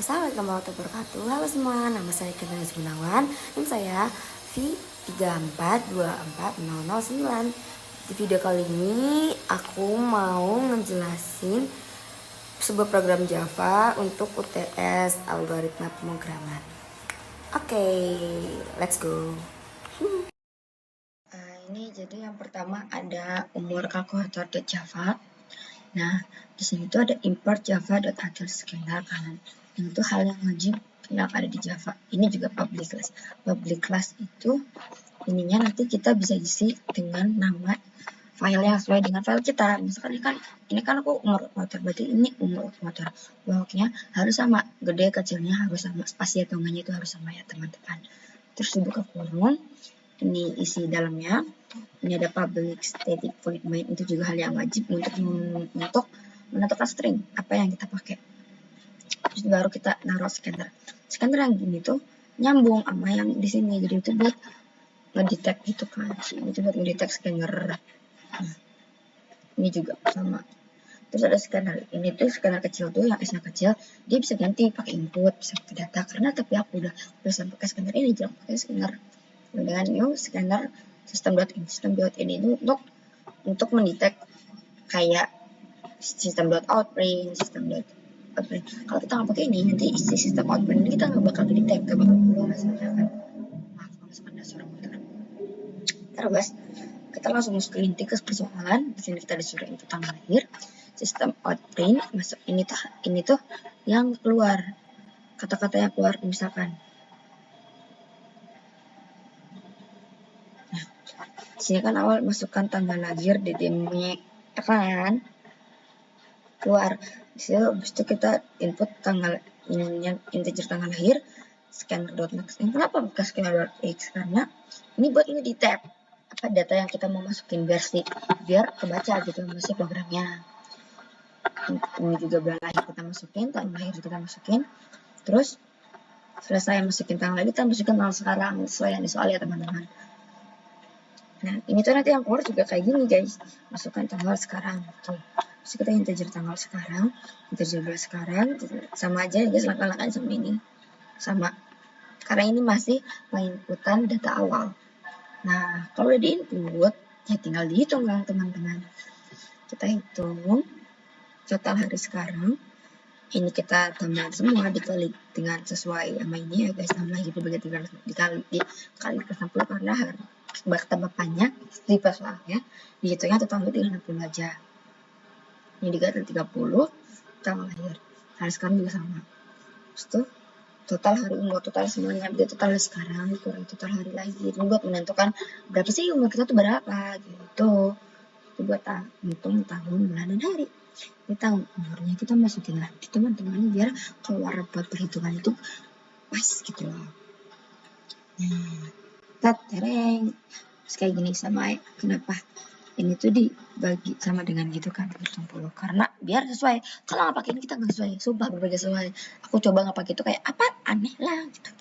Assalamualaikum warahmatullahi wabarakatuh. Halo semua, nama saya Kendra Gunawan. NIM saya V3424009. Di video kali ini aku mau ngejelasin sebuah program Java untuk UTS algoritma pemrograman. Oke, let's go. Ini jadi yang pertama ada umur kalkulator.java. Nah, di sini tuh ada import java.hackers-scanner kan. Itu hal yang wajib yang ada di Java. Ini juga public class. Public class itu ininya nanti kita bisa isi dengan nama file yang sesuai dengan file kita. Misalkan ini kan aku umur motor, berarti ini umur motor. Bloknya harus sama, gede kecilnya harus sama, spasi atau enggaknya itu harus sama ya teman-teman. Terus dibuka kurung, ini isi dalamnya. Ini ada public static void main, itu juga hal yang wajib untuk menentukan string apa yang kita pakai. Terus baru kita naruh scanner. Scanner yang gini tuh nyambung sama yang di sini, jadi itu buat ngedetect gitu kan. Ini tuh buat ngedetect scanner. Nah, ini juga sama. Terus ada scanner. Ini tuh scanner kecil tuh yang S-nya kecil, dia bisa ganti pakai input, bisa pakai data. Karena tapi aku udah pakai scanner ini, jangan pakai scanner dengan new scanner system.in. System.in itu untuk mendetek kayak system.outprint, system.outprint. Kalau kita nggak pakai ini, nanti isi system outprint ini kita nggak bakal detect, nggak bakal keluar hasilnya kan. Maaf kalau misalkan ada suara motor. Terus kita langsung masuk ke inti ke persoalan. Di sini kita disuruh input tanggal lahir, system outprint masuk ini tuh yang keluar, kata-kata yang keluar misalkan. Nah, di sini kan awal masukkan tanggal lahir di DME kan keluar. Di sini habis itu kita input tanggal ininya, integer tanggal lahir, scanner.max. Kenapa bukan scanner.x? Karena ini buat ini di tab apa data yang kita mau masukin biar kebaca gitu masih programnya. Ini juga bulan lahir kita masukin, tanggal lahir kita masukin. Terus selesai masukin tanggal lahir, kita masukin tanggal sekarang sesuai yang di soal ya teman-teman. Nah, ini tuh nanti yang keluar juga kayak gini guys. Masukkan tanggal sekarang tuh. Terus kita integer tanggal sekarang, integer bulan sekarang, sama aja guys, langkah-langkahnya sama ini. Sama. Karena ini masih penginputan data awal. Nah, kalau udah diinput, ya tinggal dihitung kan teman-teman. Kita hitung total hari sekarang. Ini kita tambah semua dikali dengan sesuai sama ini ya guys, tambah gitu dikali ke 60 karena hari tambah banyak di soalnya dihitungnya total 60 aja. Ini dikali 30 tanggal lahir. Hari sekarang juga sama. Terus tuh total hari umur, total semuanya, total sekarang kurang total hari lahir. Ini buat menentukan berapa sih umur kita tuh berapa gitu. Itu buat hitung tahun, bulan, dan hari. Di tahun umurnya kita masukin lagi teman-teman biar keluar buat perhitungan itu pas gitu loh. Nah, tereng kayak gini sama ya. Kenapa ini tuh dibagi sama dengan gitu kan 60 karena biar sesuai. Kalau nggak pakai ini kita nggak sesuai, sumpah berbeda sesuai. Aku coba nggak pakai itu kayak apa aneh lah gitu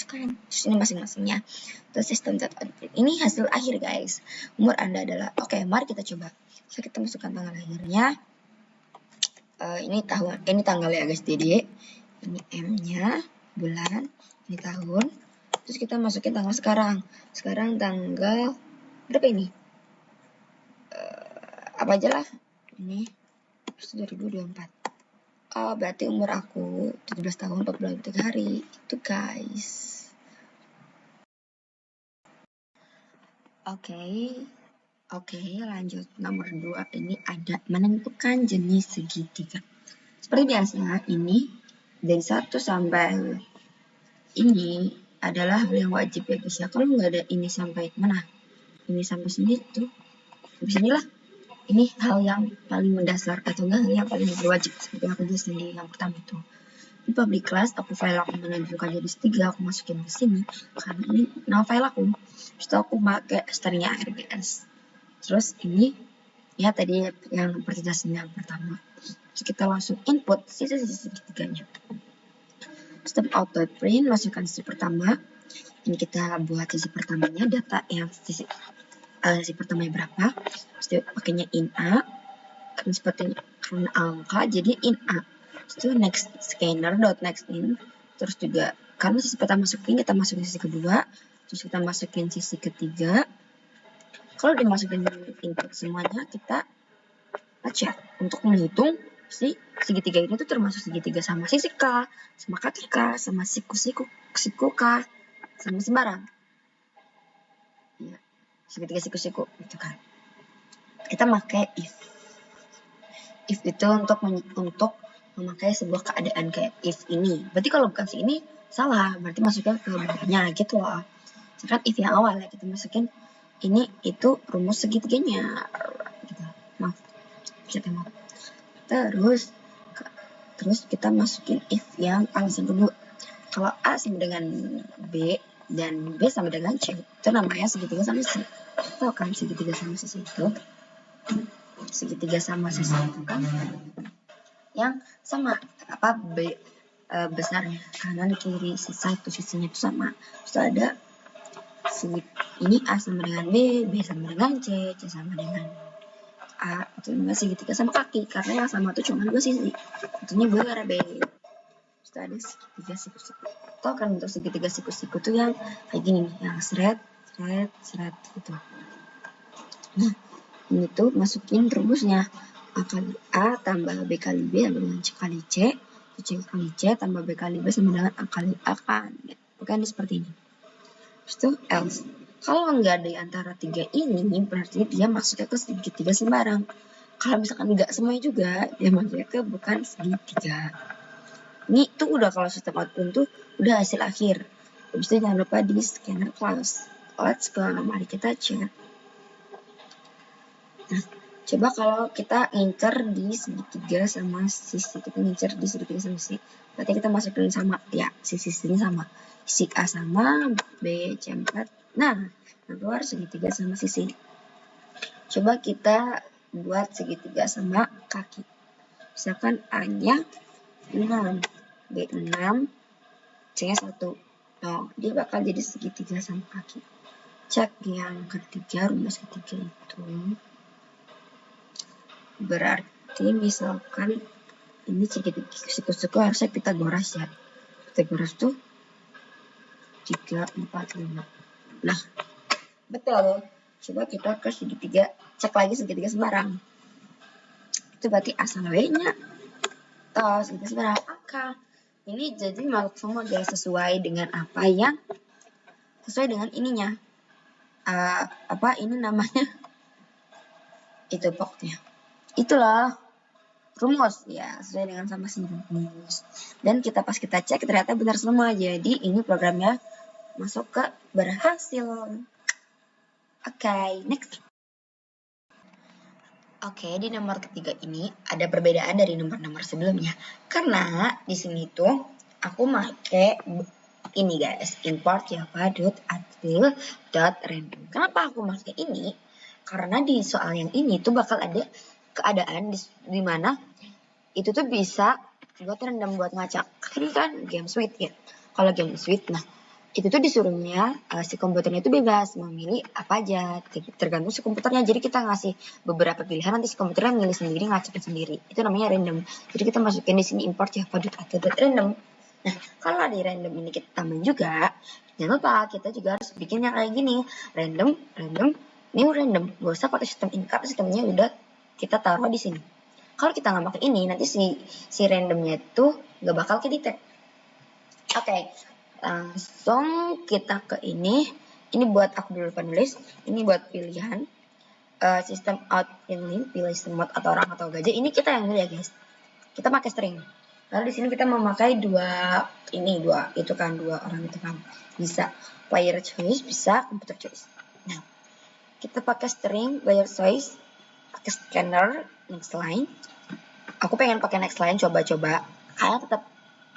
kan. Terus ini masing-masingnya. Terus sistem ini hasil akhir guys. Umur Anda adalah oke, mari kita coba. So, kita masukkan tanggal lahirnya. Ini tahun, ini tanggal ya guys, DD. Ini M-nya, bulan, ini tahun. Terus kita masukin tanggal sekarang. Sekarang tanggal berapa ini? Apa aja lah. Ini 2024. Oh, berarti umur aku 17 tahun 4 bulan 3 hari. Itu guys. Oke, lanjut. Nomor 2 ini ada menentukan jenis segitiga. Seperti biasa, ini dari 1 sampai ini adalah hal yang wajib ya guys ya. Kalau nggak ada ini sampai mana? Ini sampai sini tuh. Di sinilah. Ini hal yang paling mendasar atau enggak yang paling berwajib seperti yang aku jelasin di yang pertama itu. Di public class, aku file aku menunjukkan jadi 3, aku masukin ke sini karena ini nama file aku. Terus aku pakai stringnya RGS. Terus ini ya tadi yang perjelasan yang pertama. Terus kita langsung input sisi segitiganya. Sistem auto print, masukkan sisi pertama. Ini kita buat sisi pertamanya, data yang sisi pertamanya berapa. Terus pakainya in A. Kan seperti karena angka, jadi in A. Itu next scanner dot next in. Terus juga karena sisi pertama masukin, kita masukin sisi kedua, terus kita masukin sisi ketiga. Kalau dimasukin input semuanya, kita cek untuk menghitung si segitiga ini tuh termasuk segitiga sama sisi K, sama kaki K, sama siku K, sama sembarang. Ya, segitiga siku gitu kan. Kita pakai if. If itu untuk memakai sebuah keadaan kayak if ini. Berarti kalau bukan si ini salah, berarti masuknya ke bawahnya gitu loh. Sedangkan if yang awal ya kita masukin ini itu rumus segitiganya. Gitu. Maaf. Terus kita masukin if yang alasan dulu. Kalau A sama dengan B dan B sama dengan C, itu namanya segitiga sama sisi. Tahu kan segitiga sama sisi itu? Segitiga sama sisi itu kan yang sama apa besarnya kanan kiri satu sisinya itu sama. Terus ada ini A sama dengan B sama dengan C sama dengan A, itu namanya segitiga sama kaki karena yang sama itu cuma dua sisi, tentunya B. Terus ada segitiga siku-siku. Tahu kan untuk segitiga siku-siku tuh yang kayak gini, yang seret gitu. Nah, ini tuh masukin rumusnya A kali A tambah B kali B sama dengan C kali C, C kali C tambah B kali B sama dengan A kali A kan. Bukan seperti ini. Terus itu else. Kalau nggak ada di antara tiga ini, berarti dia masuknya ke segitiga sembarang. Kalau misalkan nggak semuanya juga, dia masuknya ke bukan segitiga. Ini tuh udah kalau sistem output tuh udah hasil akhir. Habis itu jangan lupa di scanner class. Let's go, mari kita cek. Nah, coba kalau kita ngincer di segitiga sama sisi, kita ngincer di segitiga sama sisi, berarti kita masukin sama, ya, sisi-sisinya sama. Sisi A sama, B, C, 4. Nah, keluar segitiga sama sisi. Coba kita buat segitiga sama kaki. Misalkan A-nya 6, B 6, C-nya 1. Nah, dia bakal jadi segitiga sama kaki. Cek yang ketiga, rumus ketiga itu. Berarti misalkan ini segitiga siku-siku harusnya Pitagoras ya. Pitagoras tuh 3, 4, 5. Nah, betul. Coba kita ke segitiga, cek lagi segitiga sembarang. Itu berarti A sama B-nya. Toh, segitiga sembarang angka. Ini jadi makhluk semua guys sesuai dengan apa yang sesuai dengan ininya. Apa ini namanya? Itu pokoknya. Itulah rumus ya, sesuai dengan sama si rumus. Dan pas kita cek ternyata benar semua. Jadi ini programnya masuk ke berhasil. Oke, next. Oke, di nomor ketiga ini ada perbedaan dari nomor-nomor sebelumnya. Karena di sini tuh aku pakai ini guys, import java.attrib.random. Kenapa aku pakai ini? Karena di soal yang ini tuh bakal ada keadaan di mana itu tuh bisa buat random, buat ngacak. Ini kan game suite ya. Kalau game suite, nah itu tuh disuruhnya si komputernya itu bebas memilih apa aja, tergantung si komputernya. Jadi kita ngasih beberapa pilihan, nanti si komputernya milih sendiri, ngacakin sendiri. Itu namanya random. Jadi kita masukin di sini import java.attrib.random. Nah, kalau di random ini kita tambahin juga, jangan lupa kita juga harus bikin yang kayak gini, random, new random. Gak usah pakai sistem ini, karena sistemnya udah kita taruh di sini. Kalau kita nggak pakai ini, nanti si randomnya itu nggak bakal ke detect. Oke, langsung kita ke ini. Ini buat aku dulu penulis. Ini buat pilihan sistem out ini, pilih semut atau orang atau gajah. Ini kita yang milih ya guys. Kita pakai string. Lalu di sini kita memakai dua orang itu kan. Bisa player choice, bisa computer choice. Nah, kita pakai string player choice, pakai scanner next line. Aku pengen pakai next line, coba-coba. Kayaknya tetap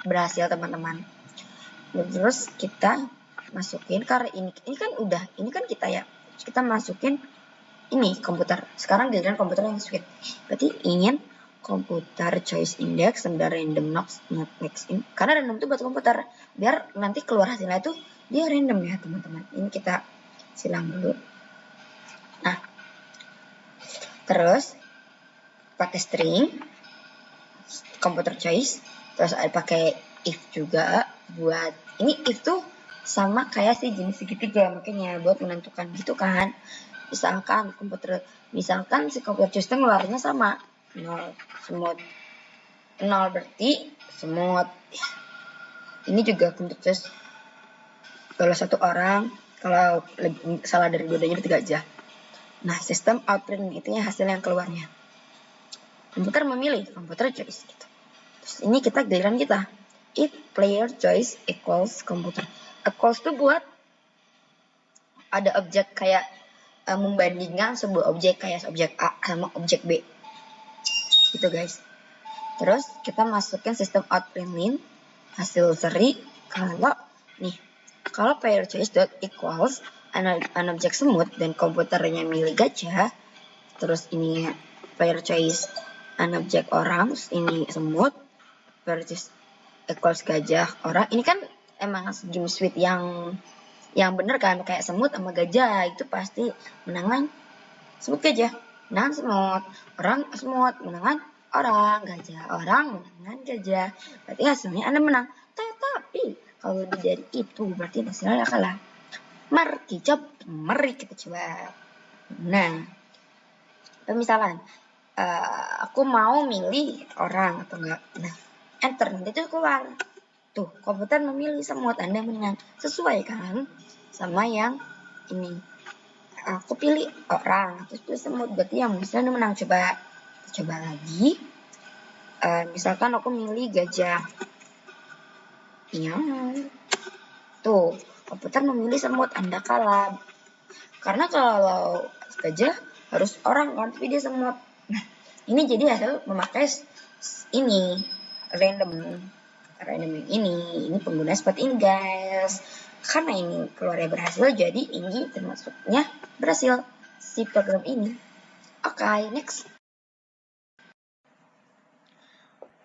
berhasil teman-teman. Terus kita masukin karena ini kan udah, ini kan kita ya. Kita masukin ini komputer. Sekarang giliran komputer yang suite. Berarti ingin komputer choice index dan random not next in. Karena random itu buat komputer. Biar nanti keluar hasilnya itu dia random ya teman-teman. Ini kita silang dulu. Nah, terus pakai string computer choice, terus ada pakai if juga buat ini. If tuh sama kayak si jenis segitiga, makanya buat menentukan gitu kan. Misalkan si computer choice itu ngeluarnya sama 0 semut, 0 berarti semut. Ini juga computer choice kalau satu orang, kalau salah dari dua-duanya berarti gajah. Nah, sistem output itu ya hasil yang keluarnya. Komputer memilih, computer choice gitu. Terus ini kita giliran kita. If player choice equals computer. Equals itu buat ada objek kayak membandingkan sebuah objek kayak objek A sama objek B. Gitu guys. Terus kita masukin sistem output hasil seri kalau player choice dot equals an objek semut dan komputernya milih gajah, terus ini player choice an objek orang, ini semut, player choice equals gajah orang. Ini kan emang game sweet yang bener kan, kayak semut sama gajah itu pasti menangan semut gajah, menangan semut, orang semut, menangan orang, gajah orang, menangan gajah, berarti hasilnya Anda menang. Tetapi kalau lebih dari itu berarti hasilnya kalah. Mari kita coba. Nah, misalnya aku mau milih orang atau enggak. Nah, enter, nanti itu keluar. Tuh, komputer memilih semut, Anda menang. Sesuai kan sama yang ini. Aku pilih orang, terus pilih semut, berarti yang misalnya menang. Coba lagi. Misalkan aku milih gajah. Ya. Tuh, komputer memilih semut, Anda kalah. Karena kalau gajah harus orang kan, tapi dia semut. Nah, ini jadi hasil memakai ini random ini pengguna seperti ini guys. Karena ini keluarnya berhasil, jadi ini termasuknya berhasil si program ini. Oke, next.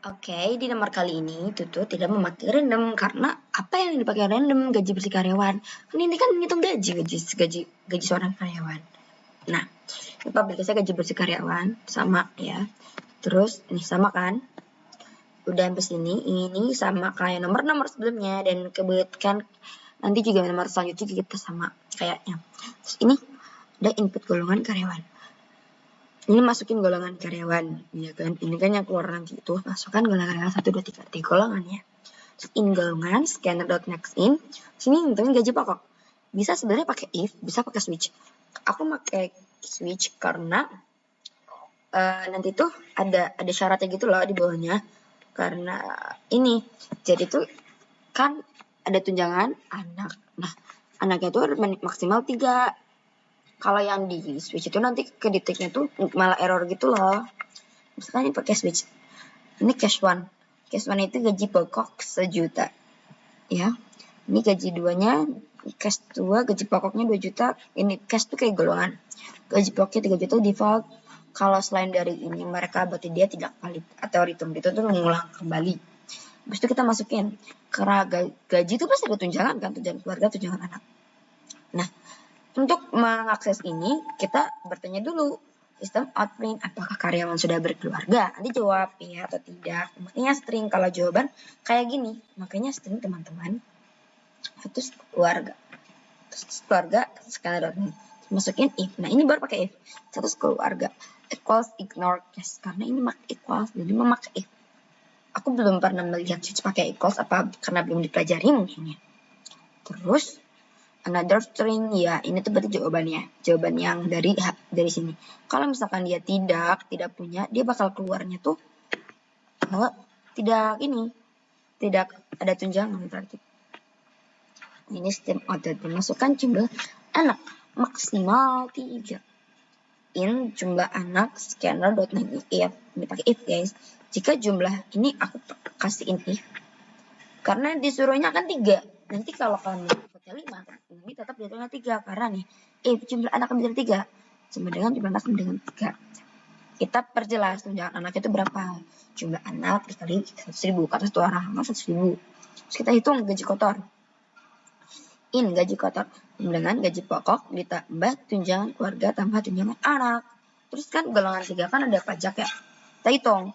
Oke, di nomor kali ini Tutu tidak memakai random karena apa yang dipakai random? Gaji bersih karyawan. Kan ini kan menghitung gaji seorang karyawan. Nah, ini publikasinya gaji bersih karyawan sama ya. Terus ini sama kan? Udah sampai sini, ini sama kayak nomor sebelumnya dan kebetulan nanti juga nomor selanjutnya kita sama kayaknya. Terus ini ada input golongan karyawan. Ini masukin golongan karyawan, ya kan? Ini kan yang keluar nanti itu, masukkan golongan karyawan 1, 2, 3, 3 golongan ya. Terus in golongan, scanner.next in. Sini ngitungin gaji pokok. Bisa sebenarnya pakai if, bisa pakai switch. Aku pakai switch karena nanti tuh ada syaratnya gitu loh di bawahnya. Karena ini, jadi tuh kan ada tunjangan anak. Nah, anaknya tuh maksimal 3. Kalau yang di switch itu nanti ke detiknya tuh malah error gitu loh. Misalkan ini pakai switch. Ini cash one. Cash one itu gaji pokok 1 juta. Ya. Ini gaji 2-nya, cash 2, gaji pokoknya 2 juta. Ini cash tuh kayak golongan. Gaji pokoknya 3 juta default. Kalau selain dari ini mereka berarti dia tidak valid atau return itu tuh mengulang kembali. Habis itu kita masukin. Karena gaji itu pasti ada tunjangan kan, tunjangan keluarga, tunjangan anak. Nah, untuk mengakses ini, kita bertanya dulu sistem outprint, apakah karyawan sudah berkeluarga? Nanti jawab iya atau tidak. Makanya string kalau jawaban kayak gini. Makanya string teman-teman. Terus keluarga. Terus keluarga scanner.next. Masukin if. Nah, ini baru pakai if. Terus keluarga equals ignore case. Karena ini pakai equals, jadi memakai if. Aku belum pernah melihat switch pakai equals apa karena belum dipelajari mungkin ya. Terus another string, ya ini tuh berarti jawaban yang dari sini. Kalau misalkan dia tidak punya, dia bakal keluarnya tuh tidak ada tunjangan berarti. Ini sistem output, masukkan jumlah anak maksimal 3. In jumlah anak scanner.next if. Ini pakai if guys. Jika jumlah ini aku kasih in if karena disuruhnya kan 3. Nanti kalau kamu dapatnya 5, ini tetap dihitungnya 3 karena nih jumlah anak lebih dari 3 sama dengan jumlah anak sama dengan 3. Kita perjelas tunjangan anaknya itu berapa. Jumlah anak dikali 100.000, kata 1 orang 100.000. Terus kita hitung gaji kotor. In gaji kotor dengan gaji pokok ditambah tunjangan keluarga tambah tunjangan anak. Terus kan golongan 3 kan ada pajak ya. Kita hitung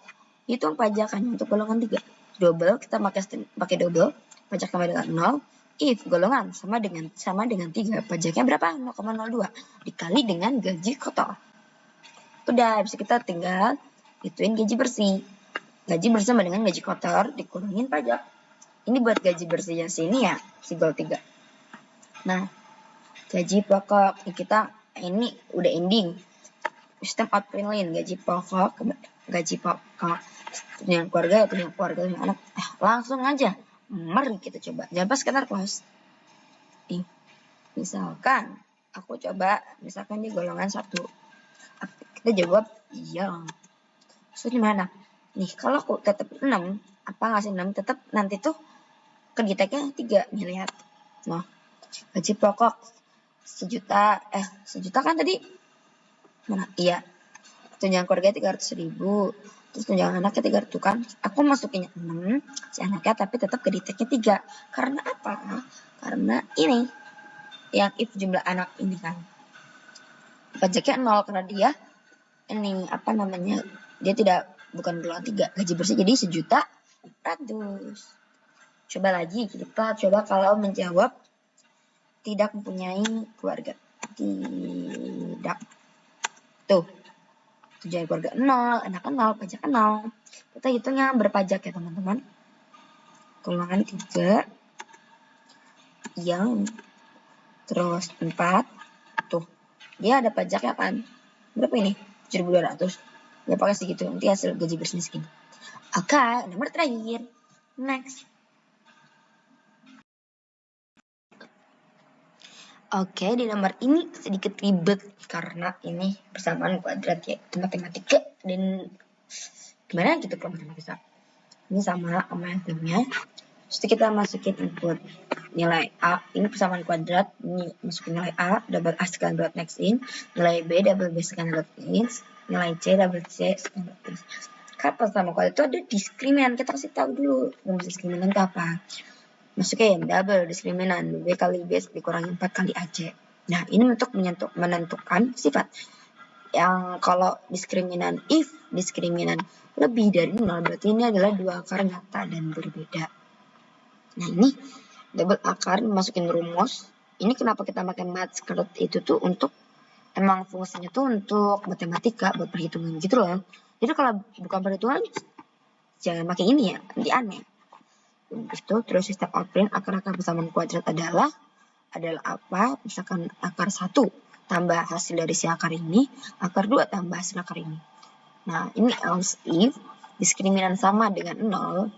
hitung pajakannya untuk golongan 3. Double, kita pakai double, pajak sama dengan 0. If golongan sama dengan 3, pajaknya berapa? 0,02 dikali dengan gaji kotor. Udah, bisa kita tinggal ituin gaji bersih. Gaji bersih sama dengan gaji kotor dikurangin pajak. Ini buat gaji bersihnya sini ya, si goal 3. Nah, gaji pokok kita ini udah ending. Sistem outprintlin gaji pokok, tunjangan keluarga, tunjangan anak. Langsung aja, mari kita coba. Jangan pas kita close. Nih, misalkan aku coba, misalkan di golongan 1. Kita jawab iya. Terus gimana? Nih, kalau aku tetap 6, apa ngasih 6? Tetap nanti tuh kegiatannya 3. Nih, lihat. Nah, gaji pokok 1 juta kan tadi? Mana? Iya. Tunjangan keluarga 300.000. Terus tunjangan anaknya 300 kan? Aku masukinnya 6, si anaknya, tapi tetap kegiatannya 3. Karena apa? Karena ini, yang if jumlah anak ini kan. Pajaknya 0 karena dia ini dia bukan golongan 3, gaji bersih jadi 1.400.000. Coba lagi, kita coba kalau menjawab tidak mempunyai keluarga. Tidak. Tuh. Tunjangan keluarga 0, anak 0, pajak 0. Kita hitungnya berpajak ya teman-teman. Golongan 3 yang terus 4. Tuh. Dia ada pajaknya kan. Berapa ini? 7.200. Ya pakai segitu, nanti hasil gaji bersih segini. Oke, nomor terakhir. Next. Oke, di nomor ini sedikit ribet karena ini persamaan kuadrat ya, itu matematika dan gimana gitu kalau matematika. Ini sama yang sebelumnya. Terus kita masukin input nilai A, ini persamaan kuadrat, ini masukin nilai A, double A sekalian dot next in, nilai B, double B sekalian dot in, nilai C, double C sekalian dot in. Karena persamaan kuadrat itu ada diskriminan, kita kasih tahu dulu rumus diskriminan itu apa. Masukin double diskriminan B kali B dikurangi 4 kali AC. Nah, ini untuk menentukan sifat. Yang kalau diskriminan, if diskriminan lebih dari 0, berarti ini adalah 2 akar nyata dan berbeda. Nah, ini double akar, masukin rumus. Ini kenapa kita pakai math itu tuh untuk, emang fungsinya tuh untuk matematika, buat perhitungan gitu loh. Jadi kalau bukan perhitungan, jangan pakai ini ya, nanti aneh. Itu terus sistem outprint akar-akar persamaan kuadrat adalah apa? Misalkan akar 1 tambah hasil dari si akar ini, akar 2 tambah hasil akar ini. Nah, ini else if diskriminan sama dengan 0,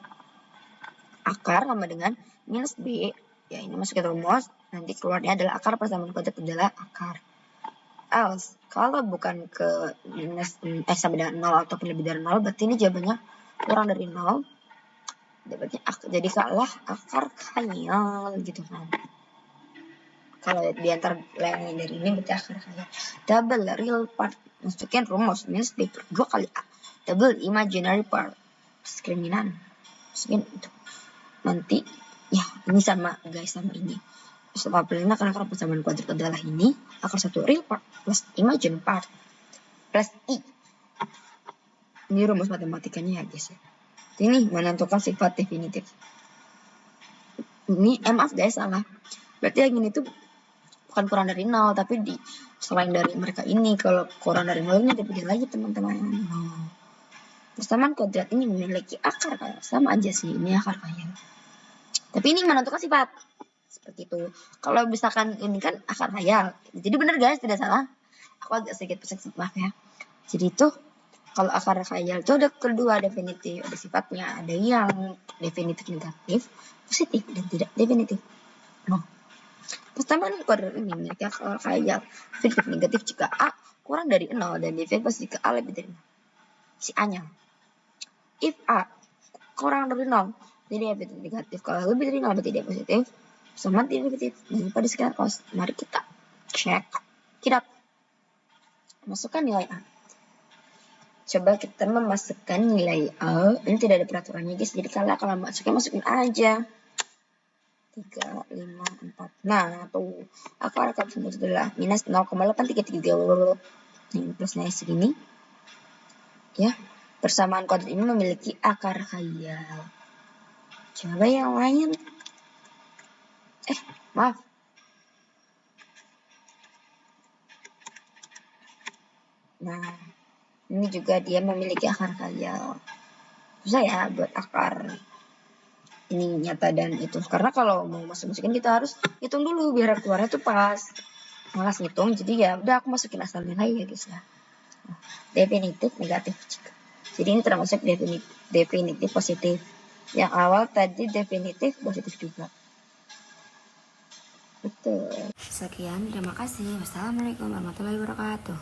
akar sama dengan minus B, ya ini masukin rumus, nanti keluarnya adalah akar persamaan kuadrat adalah akar. Else, kalau bukan ke minus sama dengan 0 ataupun lebih dari 0, berarti ini jawabannya kurang dari 0. Jadi salah akar khayal gitu kan. Kalau di antara lain dari ini berarti akar khayal. Double real part, masukin rumus minus B per 2 kali A. Double imaginary part, diskriminan, masukin itu. Nanti ya ini sama guys, sama ini. Sama pelina karena akar persamaan kuadrat adalah ini, akar 1 real part plus imaginary part plus I. Ini rumus matematikanya ya guys ya. Ini menentukan sifat definitif. Ini maaf guys, salah. Berarti yang ini tuh bukan kurang dari 0, tapi selain dari mereka ini. Kalau kurang dari 0 ini beda lagi teman-teman. Persamaan kuadrat ini memiliki akar khayal. Sama aja sih, ini akar khayal. Tapi ini menentukan sifat. Seperti itu. Kalau misalkan ini kan akar khayal. Jadi benar guys, tidak salah. Aku agak sedikit persepsi, maaf ya. Jadi itu kalau akar khayal itu ada kedua definitif, ada sifatnya, ada yang definitif negatif, positif, dan tidak definitif. Nah, persamaan kuadrat ini memiliki akar khayal definitif negatif jika A kurang dari 0 dan definitif jika A lebih dari 0. Si A-nya. If A kurang dari 0, jadi definitif negatif. Kalau lebih dari 0 berarti dia positif. Sama tidak definitif. Dan pada sekitar kos, mari kita cek. Kita masukkan nilai A. Coba kita memasukkan nilai A. Ini tidak ada peraturannya guys. Jadi kalau masukin aja. 3, 5, 4. Nah, tuh. Akar semua adalah minus 0,833. Ini plus nilai segini. Ya. Persamaan kuadrat ini memiliki akar khayal. Coba yang lain. Maaf. Nah, ini juga dia memiliki akar khayal. Susah ya buat akar ini nyata dan itu. Karena kalau mau masukin kita harus hitung dulu biar keluarnya tuh pas. Malas ngitung, jadi ya udah aku masukin asal nilai ya guys ya. Definitif negatif juga. Jadi ini termasuk definitif positif. Yang awal tadi definitif positif juga. Betul. Sekian, terima kasih. Wassalamualaikum warahmatullahi wabarakatuh.